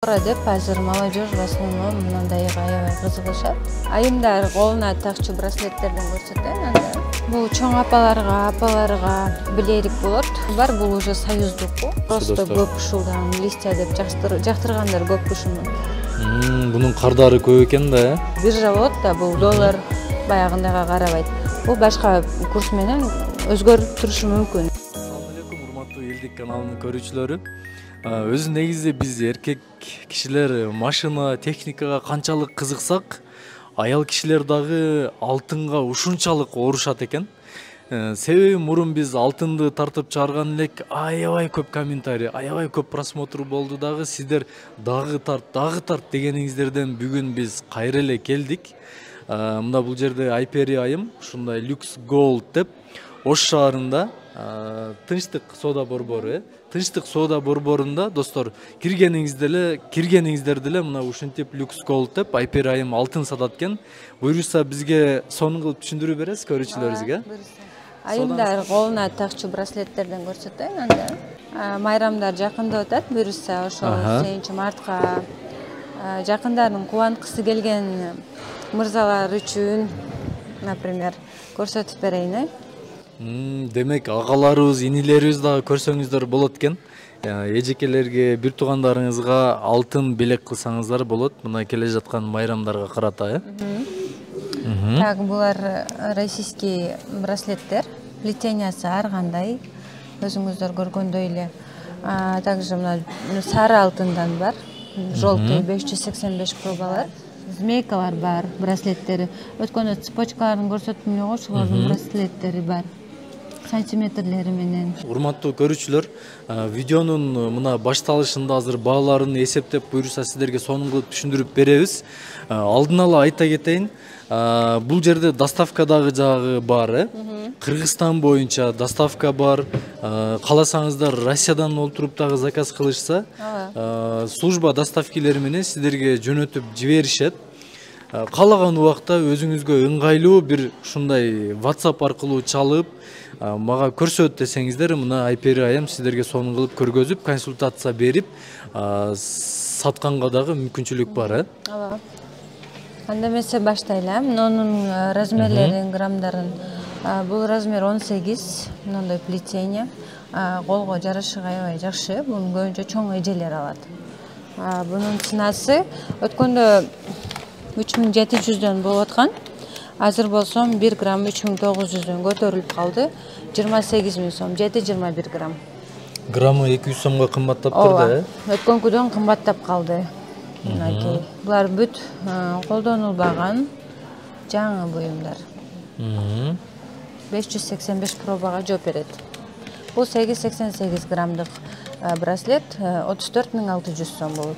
опера деп азыр молодежь в основном мындайга аябай кызыгышат. Айымдар колуна такчу браслеттерден көрсөтөйүн анда. Бул чоң апаларга билерик болот. Бар бул уже союздук. Просто көп ушулдан листья деп жактыргандар көп ушу мүмкүн. Бунун кардары көп экен да, Биржа болот да, бул доллар баягындайга карабайт. Бул башка курс менен өзгөрүп турушу мүмкүн. Assalamu alaikum, урматтуу элдик каналынын көрүүчүлөрү. Өзү негизи биз эркек кишилер машина, техникага канчалык кызыксак, аял кишилер дагы алтынга ушунчалык оорушат экен. Себеби мурун биз алтынды тартып чыгарган элек, аябай көп комментарий, аябай көп просмотр болду дагы. Сиздер дагы тарт дегениңиздерден бүгүн биз кайра эле келдик. Мында бул жерде Айпери айым ушундай люкс голд деп Ош шаарында Тынчтык соода борбору, Тынчтык соода борборунда достор киргениңиздер деле мына ушинтип люкс голд деп Айпери айым алтын сатат экен. Буюрса бизге сонун кылып түшүндүрүп бересиз көрүүчүлөрүбүзгө? Айымдар колуна такчу браслеттерден көрсөтөйүн анда. Майрамдар жакындап атат, буюрса ошол 7-мартка жакындарын кубанткысы келген мырзалар үчүн, например, көрсөтүп берейин. Демек агаларыбыз, инилерибиз дагы көрсөңүздөр болот экен. Эжекелерге, бир туугандарыңызга алтын белек кылсаңыздар болот. Мына келе жаткан майрамдарга карата, Так, булар российский браслеттер. Плетениясы ар кандай. Өзүңүздөр көргөндөй эле. Также мына сары алтындан бар. Желтый 585 пробалар. Змейкалар бар, браслеттери. Өткөндө цепочкаларын көрсөттүм эле го, ошолордун браслеттери бар. Сантиметрлери менен. Урматтуу көрүүчүлөр, видеонун мына башталышында азыр бааларын эсептеп буюрса сиздерге сонун кылып түшүндүрүп беребиз. Алдын ала айта кетейин, бул жерде доставка дагы бар. Кыргызстан боюнча доставка бар. Кааласаңыздар Россиядан олтуруп дагы заказ кылышса, служба доставкилери менен сиздерге жөнөтүп жиберишет. Каалаган убакта өзүңүзгө ыңгайлуу бир ушундай WhatsApp аркылуу чалып, мага көрсөт десеңиздер, мына Айпери айым сиздерге сонун кылып көргөзүп, консультация берип, сатканга дагы мүмкүнчүлүк бар, Ооба. Анда эмесе баштайлы. Мунун размерлерин, граммдарын. Бул размер 18, мындай плетение. Колго жарышыгы аябай жакшы. Бунун көбүнчө чоң эжелер алат. Бунун ценасы өткөндө 3700дөн болуп аткан. Азыр болсо 1 грамм 3900дөн көтөрүлүп калды. 28 000 сом, 7-21 грамм. Граммы 200 сомго кымбаттаптыр да, Өткөнкүдөн кымбаттап калды. Булар бүт колдонулбаган жаңы буюмдар. 585 пробага жооп берет. Бул 888 граммдык браслет 34 600 сом болот.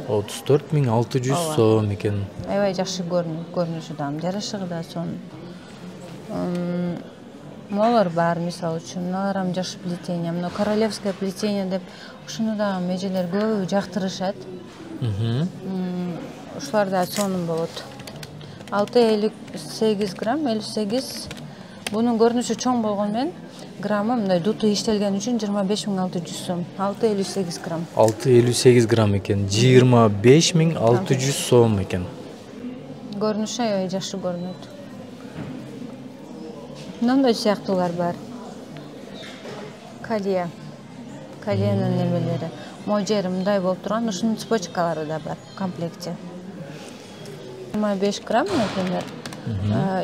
34 600 сом экен. Аябай жакшы көрүнүшү да, жарышыгы да сонун. Молор бар, мисалы үчүн, мыналар жакшы плетение, мына королевское плетение деп ушуну да эжелер көбү жактырышат. Ушулар да сонун болот. 658 грамм, 58. Бунун көрүнүшү чоң болгон менен граммы мындай дуту иштелген үчүн 25 600 сом. 658 грамм. 658 грамм экен. 25 600 сом экен. Көрүнүшү аябай жакшы көрүнөт. Мындай сыяктуулар бар. Кальянын немелери. Можери мындай болуп турган, ушунун цепочкалары да бар в комплекте. 25 грамм, например,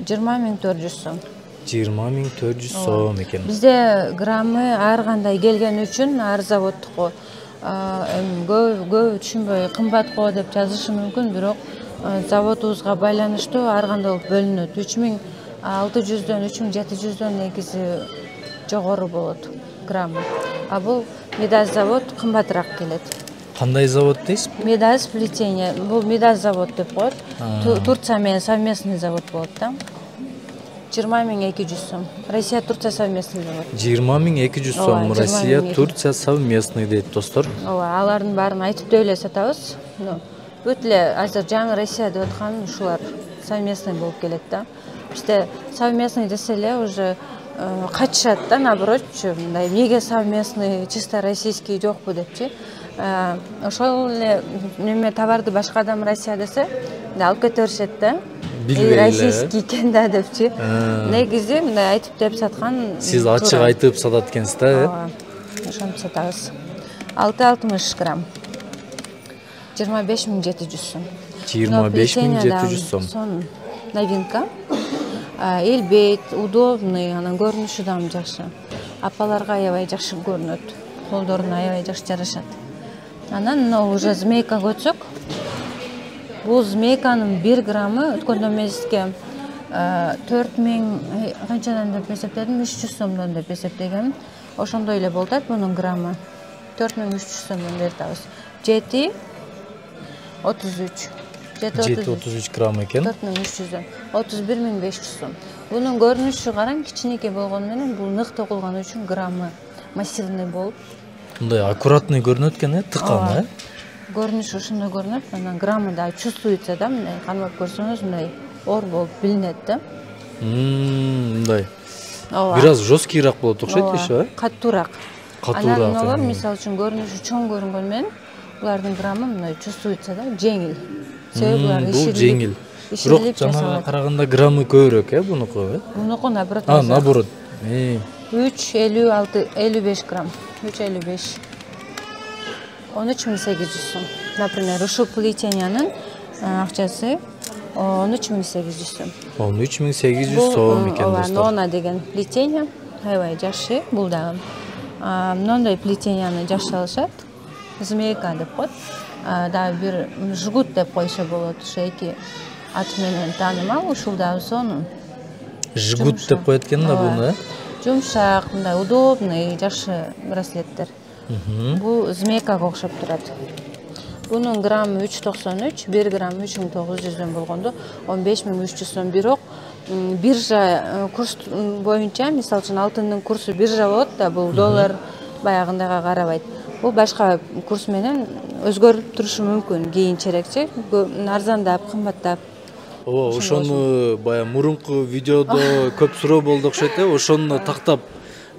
20 400 сом. 20 400 сом экен. Бизде граммы ар кандай келген үчүн ар заводдук көп түшүнбөй кымбат го деп жазышы мүмкүн, бирок заводубузга байланыштуу ар кандай болуп бөлүнөт. 3600дөн 3700дөн негизи жогору болот граммы. Бул Медаз завод кымбатыраак келет. Кандай завод дейсиз? Медаз плетение. Бул Медаз завод деп коет. Турция менен совместный завод болот да. 20 200 сом. Россия Турция совместный завод. 20 200 сом. Россия Турция совместный дейт достор. Ооба, алардын баарын айтып эле сатабыз. Бүт эле азыр жаңы Россия деп аткан ушулар совместный болуп келет да. Бизде совместный десе эле уже качышат да, наоборот, мындай эмнеге совместный, чисто российский жокпу депчи. Ошол эле неме товарды башка адам Россия десе алып кете беришет да. Билбей эле. Российский экен да депчи. Негизи мындай айтып деп саткан. Сиз ачык айтып сатат экенсиз да, Ошентип сатабыз. 660 грамм. 25.700 сом. 25.700 сом. Сон новинка. Элбейт, удобный, анан көрүнүшү да жакшы. Апаларга аябай жакшы көрүнөт. Колдоруна аябай жакшы жарашат. Анан мына уже змейка көтсөк. Бул змейканын 1 граммы өткөндөн мезиске 4000 канчадан деп эсептедим, 300 сомдон деп эсептегем. Ошондой эле болот мунун граммы. 4300 сомдон беребиз. 7 33. 7-33 грамм экен. 4300дөн 31500 сом. Бунун көрүнүшү караң, кичинекей болгону менен бул нык тогулган үчүн граммы массивный болуп. Мындай аккуратный көрүнөт экен, тыкан, Көрүнүшү ушундай көрүнөт, анан граммы да чувствуется да, мындай кармап көрсөңүз мындай ор болуп билинет да. Мындай. Бираз жесткийраак болот окшойт иши, Каттуураак. Каттуураак. Анан алар мисалы үчүн көрүнүшү чоң көрүнгөн менен булардын граммы мындай чувствуется да, жеңил. Себеби булар бул жеңил. Бирок жанага караганда граммы көбүрөөк, бунуку. Бунуку наоборот. Наоборот. 3,56-55 грамм. 3,55. 13800 сом. Например, ушул плетениянын акчасы 13800 сом. 13800 сом экен достор. Нона деген плетения аябай жакшы, бул дагы. Мындай плетенияны жакшы алышат. Змейка деп коет. Дагы бир жгут деп койсо болот. Ошо эки ат менен таанымал, ушул дагы сонун. Жгут деп коет экен да буну, Жумшак, мындай удобный, жакшы браслеттер. Бул змейкага окшоп турат. Бунун граммы 393, 1 грамм 3900дөн болгондо 15300 сом. Бирок биржа курс боюнча, мисалы үчүн алтындын курсу биржа болот да, бул доллар баягындайга карабайт. Бул башка курс менен өзгөрүп турушу мүмкүн кийинчерекчи, арзандап, кымбаттап. Ошону бая мурунку видеодо көп суроо болду окшойт, ошону тактап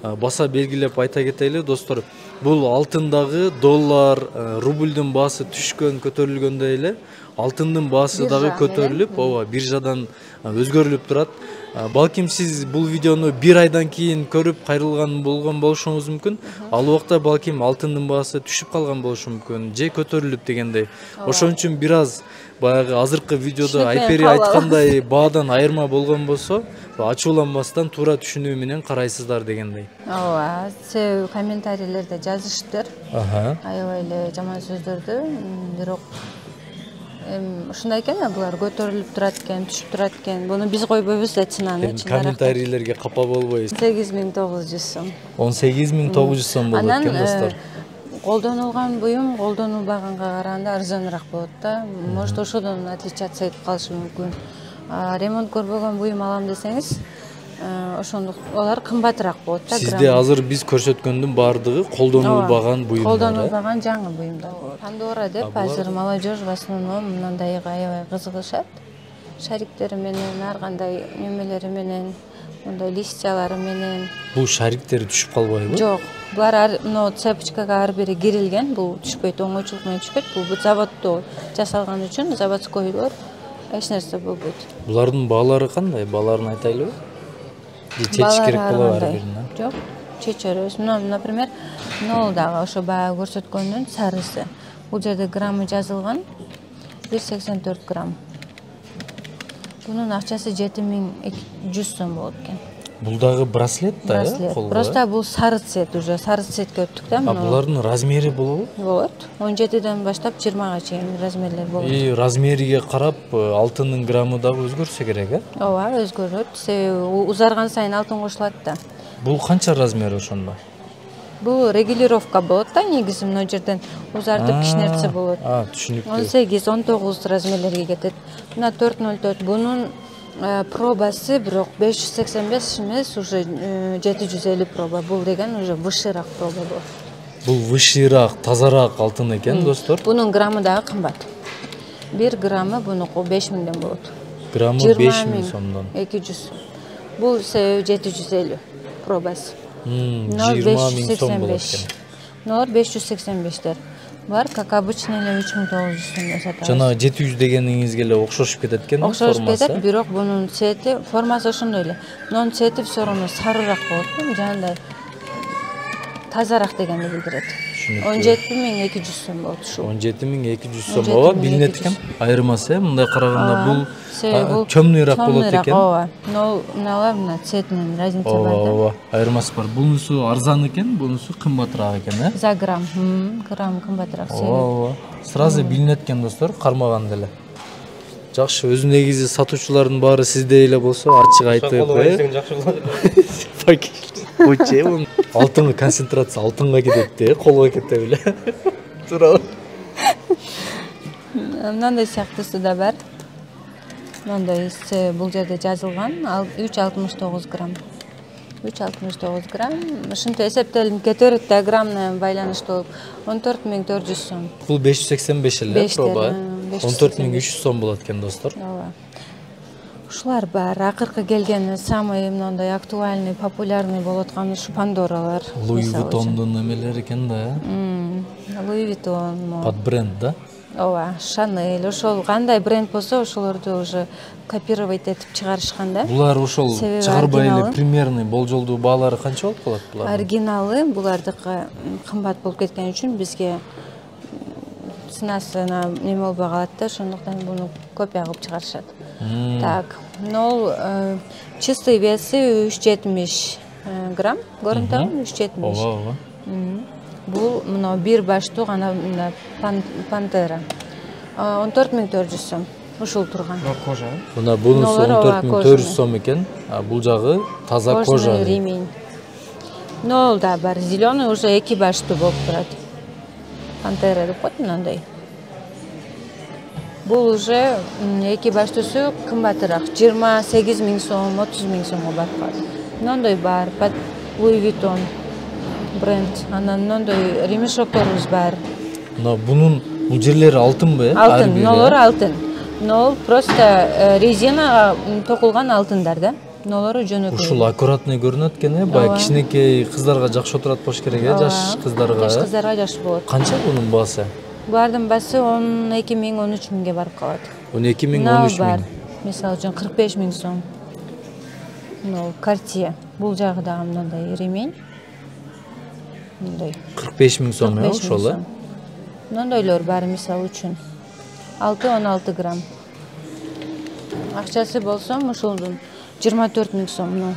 баса белгилеп айта кетели достор. Бул алтындагы доллар, рубльдун баасы түшкөн, көтөрүлгөндөй эле алтындын баасы дагы көтөрүлүп, биржадан өзгөрүлүп турат. Балким сиз бул видеону 1 айдан кийин көрүп кайрылган болгон болушуңуз мүмкүн. Ал убакта балким алтындын баасы түшүп калган болушу мүмкүн, же көтөрүлүп дегендей. Ошон үчүн бир аз баягы азыркы видеодо Айпери айткандай баадан айырма болгон болсо, ачууланбастан туура түшүнүү менен карайсыздар дегендей. Ооба, себеби комментарийлерде жазышыптыр. Аябай эле жаман сөздөрдү, бирок ушундай экен, булар көтөрүлүп турат экен, түшүп турат экен. Буну биз койбойбуз да чынаны. Комментарийлерге капа болбойбуз. 18900 сом. 18900 сом болот экен достор. Колдонулган буюм колдонулбаганга караганда арзаныраак болот да. Может, ошодон отличаться этип калышы мүмкүн. Ремонт көрбөгөн буюм алам десеңиз, ошондук алар кымбатыраак болот да. Сизде азыр биз көрсөткөндүн баардыгы колдонулбаган буюмдар. Колдонулбаган жаңы буюмдар. Пандора деп азыр молодежь в основном мындайга аябай кызыгышат. Шариктери менен, ар кандай немелери менен, мындай листьялары менен. Бул шариктери түшүп калбайбы? Жок. Булар цепочкага ар бири кирилген, бул түшпөйт, оңойчулук менен түшпөйт. Бул заводдо жасалган үчүн заводскойлор эч нерсе болбойт. Булардын баалары кандай? Бааларын айтайлыбы? Чечиш керек болобу ар бирин? Жок, чечербиз. Например, нол дагы ошо бая көрсөткөндүн сарысы. Бул жерде граммы жазылган. 184 грамм. Бунун акчасы 7100 сом болот экен. Бул дагы браслет да, колго. Просто бул сары цвет уже, сары цветке өттүк да. Булардын размери болобу? Болот. 17ден баштап 20га чейин размерлер болот. Размериге карап алтындын граммы дагы өзгөрсө керек, Ооба, өзгөрөт. Себеби узарган сайын алтын кошулат да. Бул канча размер ошондо? Бул регулировка болот да, негизи мына жерден узартып кичинертсе болот. Түшүнүктүү. 18-19 размерлерге кетет. Мына 404 бунун пробасы бирок 585 эмес, уже 750 проба. Бул деген уже вышыраак проба болот. Бул вышыраак, тазараак алтын экен, достор. Бунун граммы дагы кымбат. 1 граммы бунуку 5000ден болот. Граммы 5000 сомдон. 200. Бул 750 пробасы. 20 000 сом болот экен. Нолар 585'тер. бар, как обычный эле 3900 сомдон сатабыз. Жана 700 дегениңизге эле окшошуп кетет экен, Окшошуп кетет, бирок бунун цвети, формасы ошондой эле. Мунун цвети все равно сарыраак болот, жанагындай тазараак дегенди билдирет. 17200 сом болот ушу. 17200 сом ооба билинет экен. Айырмасы мындай караганда бул чөмнүйрөөк болот экен. Ооба. Мыналар мына цветинин разница бар да. Ооба, айырмасы бар. Бунусу арзан экен, бунусу кымбатыраак экен, э? За грамм кымбатыраак. Ооба. Сразу билинет экен достор, кармаганда эле. Жакшы, өзү негизи сатуучулардын баары сизде эле болсо, ачык айтып, э? Жакшы болот. Оче, алтынга концентрация алтынга кетет де, колго кете беле. Туурабы? Мындай сыяктуусу да бар. Мындай бул жерде жазылган 369 грамм. 369 грамм. Ушинтип эсептелип кетет да граммына байланыштуу болуп 14400 сом. Бул 585 эле, проба. 14300 сом болот экен достор. Ооба. Ушулар бар. Акыркы келген самый мындай актуальный, популярный болуп аткан ушу Пандоралар. Луи Виттондун эмелери экен да, э? Луи Виттон. Под бренд, да? Ооба, Шанель, ошол кандай бренд болсо, ошолорду уже копировать этип чыгарышкан да. Булар ошол чыгарбай эле примерный болжолдуу баалары канча болуп калат булар? Оригиналы булардыкы кымбат болуп кеткен үчүн бизге ценасына неме болбой калат да, ошондуктан буну копия кылып чыгарышат. Так, чистый веси 370 грамм, көрүнүп атабы? 370. Ооба. Бул мына бир баштуу гана пантера. 14400 сом. Ушул турган. Кожа. Мына бунусу 14400 сом экен, а бул жагы таза кожа. Ремень. Нол да бар, зеленый уже эки баштуу болуп турат. Пантера деп коет мындай. Бул уже эки баштуусу кымбатыраак, 28000 сом, 30000 сомго барып калат. Мындай бар, Луи Виттон бренд. Анан мындай ремешокторубуз бар. Мына бунун бул жерлери алтынбы, э? Алтын, нолору алтын. Нол просто резина токулган алтындар да. Нолору жөнөкөй. Ушул аккуратный көрүнөт экен, э? Бай кичинекей кыздарга жакшы отурат болуш керек, э? Жаш кыздарга. Жаш кыздарга жакшы болот. Канча бунун баасы? Булардын баасы 12000, 13000ге барып калат. 12000, 13000. Мисалы үчүн 45000 сом. Нол Cartier. Бул жагы дагы мындай ремень. Мындай 45000 сом, э? Ошол, э? Мындайлар бар мисалы үчүн. 6-16 грамм. Акчасы болсо ушулдун 24000 сом.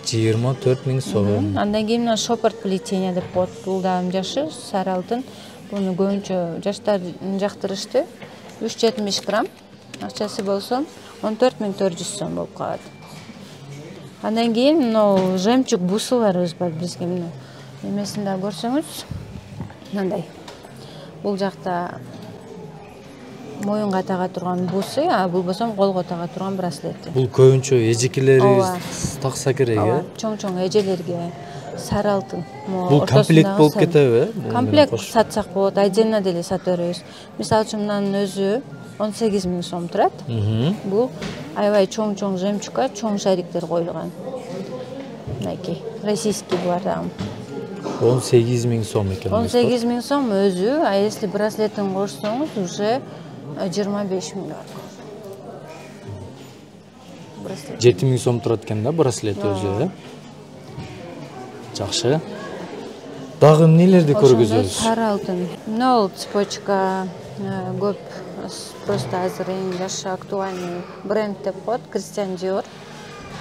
24000 сом. Андан кийин мына шопорт плетение деп коет. Бул дагы жакшы, сары алтын. Буну көбүнчө жаштар жактырышты. 370 грамм. Акчасы болсо 14400 сом болуп калат. Андан кийин мына жемчуг бусуларыбыз бар бизге мына. Эмесин да көрсөңүз, мындай. Бул жакта моюнга тага турган бусы, а бул болсо колго тага турган браслети. Бул көбүнчө эжекелерибиз такса керек, э? Чоң-чоң эжелерге сары алтын. Бул комплект болуп кетеби, э? Комплект сатсак болот, отдельно деле сата беребиз. Мисалы үчүн мынанын өзү 18000 сом турат. Бул аябай чоң-чоң жемчугка чоң шариктер коюлган. Мынакей, российский булар дагы. 18000 сом экен. 18000 сом өзү, а если браслетин кошсоңуз уже 25000 бар. Браслет. 7000 сом турат экен да браслет өзү, э? Жакшы. Дагы эмнелерди көргүзөбүз? Сары алтын. Нол цепочка көп просто азыр эң жакшы актуальный бренд деп коет, Кристиан Диор.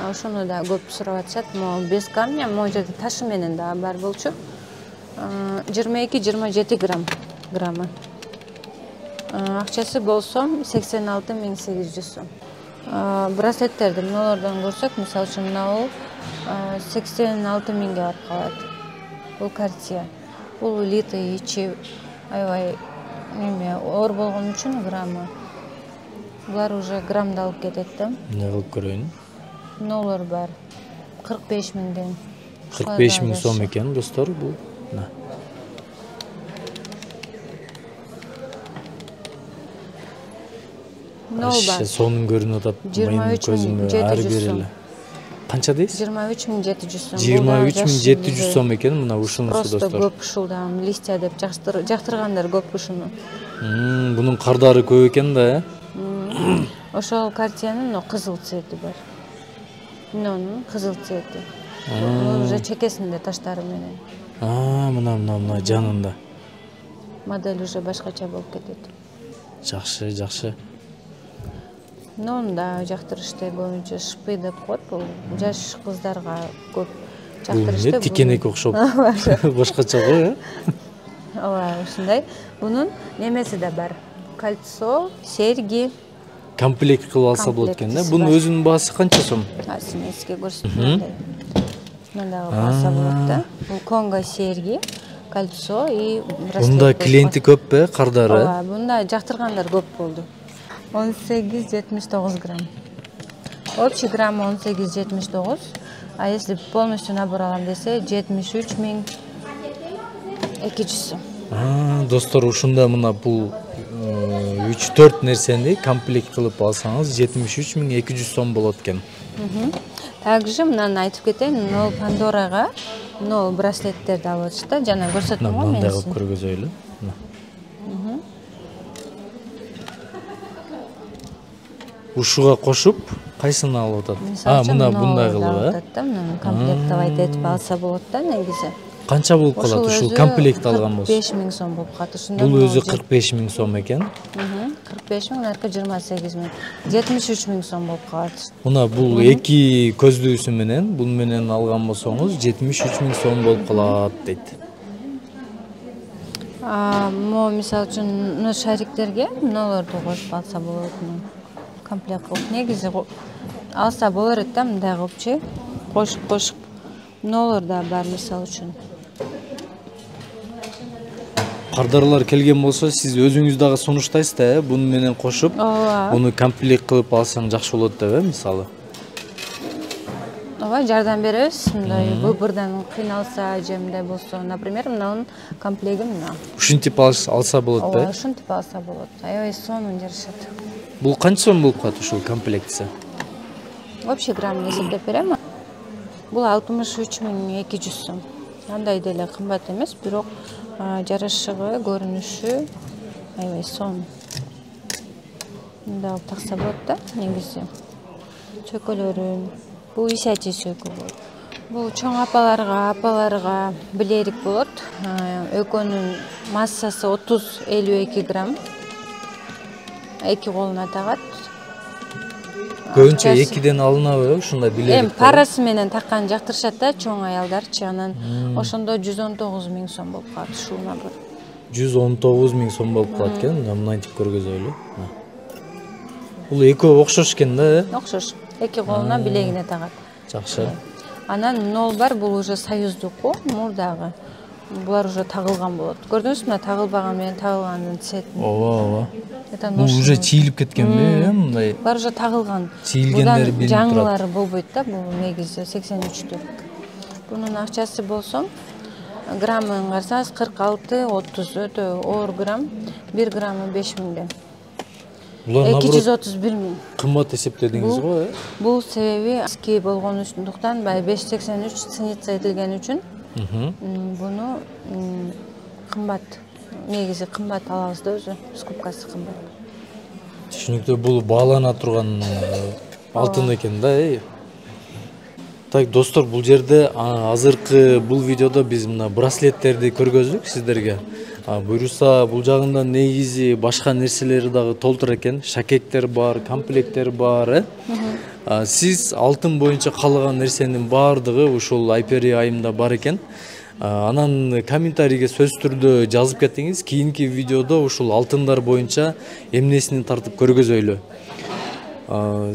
Ошону да көп сурап атышат. Могу без камня, могу жерде ташы менен да бар болчу. 22-27 граммы. Акчасы болсо 86800 сом. Браслеттерди мыналардан көрсөк, мисалы үчүн мынау 86000ге барып калат. Бул Cartier. Бул литый ичи аябай неме оор болгон үчүн граммы. Булар уже граммда алып кетет да. Эмне кылып көрөйүн? Нолор бар. 45000ден. 45000 сом экен достор бул. Нол бар. Сонун көрүнүп атат. 23700 сом. Канча дейсиз? 23.700 сом. 23.700 сом экен мына ушунусу Просто достор. көп ушулдан листья деп жактыргандар көп ушуну. Бунун кардары көп экен да, Ошол картиянын кызыл цвети бар. Мынанын кызыл цвети. Уже чекесинде таштары менен. Мына жанында. Модель уже башкача болуп кетет. Жакшы. Нон да жактырышты көбүнчө шпы деп коет. Бул жаш кыздарга көп жактырышты. Тикенек окшоп. Башкача го, э? Ооба, ушундай. Бунун немеси да бар. Кольцо, серьги. Комплект кылып алса болот экен да. Бунун өзүнүн баасы канча сом? Мен сизге көрсөтөм. Мындагы баасы болот да. Бул конго серьги, кольцо и браслет. Бунда клиенти көппү, кардары? Ооба, бунда жактыргандар көп болду. 18-79 грамм. Общий грамм 18-79. А если полностью набор алам десе 73.200 сом. Достор, ушунда мына бул 3-4 нерсени комплект кылып алсаңыз 73.200 сом болот экен. Также мынаны айтып кетейин, нол Пандорага, нол браслеттерди алып атышты да, жана көрсөттүм го мен. Мындай кылып көргөзөйлү. Ушуга кошуп, кайсыны алып атат? Мына мындай кылып, Мына комплектовать этип алса болот да, негизи. Канча болуп калат ушул комплект алган болсо? 45.000 сом болуп калат. Бул өзү 45.000 сом экен. 45.000, наркы 28.000. 73.000 сом болуп калат. Мына бул эки көздүүсү менен, бул менен алган болсоңуз 73.000 сом болуп калат дейт. Мисалы үчүн шариктерге мыналарды кошуп алса болот. Комплект кылып негизи алса болор эт да, мындай кылыпчы. Кошуп мыналар да бар мисалы үчүн. Кардарлар келген болсо, сиз өзүңүз дагы сунуштайсыз да, буну менен кошуп, уну комплект кылып алсаң жакшы болот деп, мисалы. Ооба, жардам беребиз. Мындай выбордон кыйналса, же мындай болсо, например, мынанын комплегти мына. Ушинтип алса болот да? Ооба, ушинтип алса болот. Аябай сонун жарышат. Бул канча сом болуп калат ушул комплектиси? Общий грамм эсептеп берем. Бул 63.200 сом. Андай деле кымбат эмес, бирок жарышыгы, көрүнүшү аябай сонун. Мындай такса болот да, негизи. Чөкөлөрүн, бул исячий сөкө болот. Бул чоң апаларга билерик болот. Экөөнүн массасы 30-52 грамм. Эки колуна тагат. Көбүнчө экиден алынабы ушундай билерик? Парасы менен таккан жактырышат да, чоң аялдарчы. Анан ошондо 119.000 сом болуп калат ушул набор. 119.000 сом болуп калат экен. Мынтип көргөзөйлү. Бул экөө окшош экен да, э? Окшош. Эки колуна билегине тагат. Жакшы. Анан нол бар, бул уже союздуку, мурдагы. Булар уже тагылган болот. Көрдүңүзбү, мына тагылбаган менен тагылгандын цветин. Ооба. Бул уже чийилип кеткенби, мындай? Булар уже тагылган. Чийилгендери билинип турат. Жаңылары болбойт да, бул негизи 83 Бунун акчасы болсо, граммын карасаңыз 46-30 өтө оор грамм, 1 граммы 5.000. 231.000. Кымбат эсептедиңиз го, э? Бул себеби эски болгондуктан, 583 ценица этилген үчүн буну кымбат, негизи кымбат алабыз да өзү, скупкасы кымбат. Түшүнүктүү, бул баалана турган алтын экен да, э? Так, достор, бул жерде азыркы бул видеодо биз мына браслеттерди көргөздүк сиздерге. Буюрса, бул жагында негизи башка нерселери дагы толтур экен. Шакектер бар, комплекттер бар, э? Сиз алтын боюнча каалаган нерсенин баардыгы ушул Айпери айымда бар экен. Анан комментарийге сөз түрдө жазып кетиңиз. Кийинки видеодо ушул алтындар боюнча эмнесин тартып көргөзөйлү.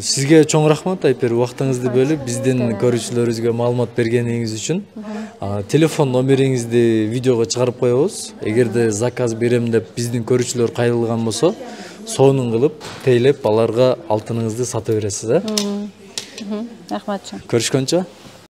Сизге чоң рахмат, Айпер, убактыңызды бөлүп биздин көрүүчүлөрүбүзгө маалымат бергениңиз үчүн. Телефон номериңизди видеого чыгарып коебуз. Эгерде заказ берем деп биздин көрүүчүлөр кайрылган болсо, сонун кылып, тейлеп аларга алтыныңызды сата бересиз, э? Рахмат. Көрүшкөнчө.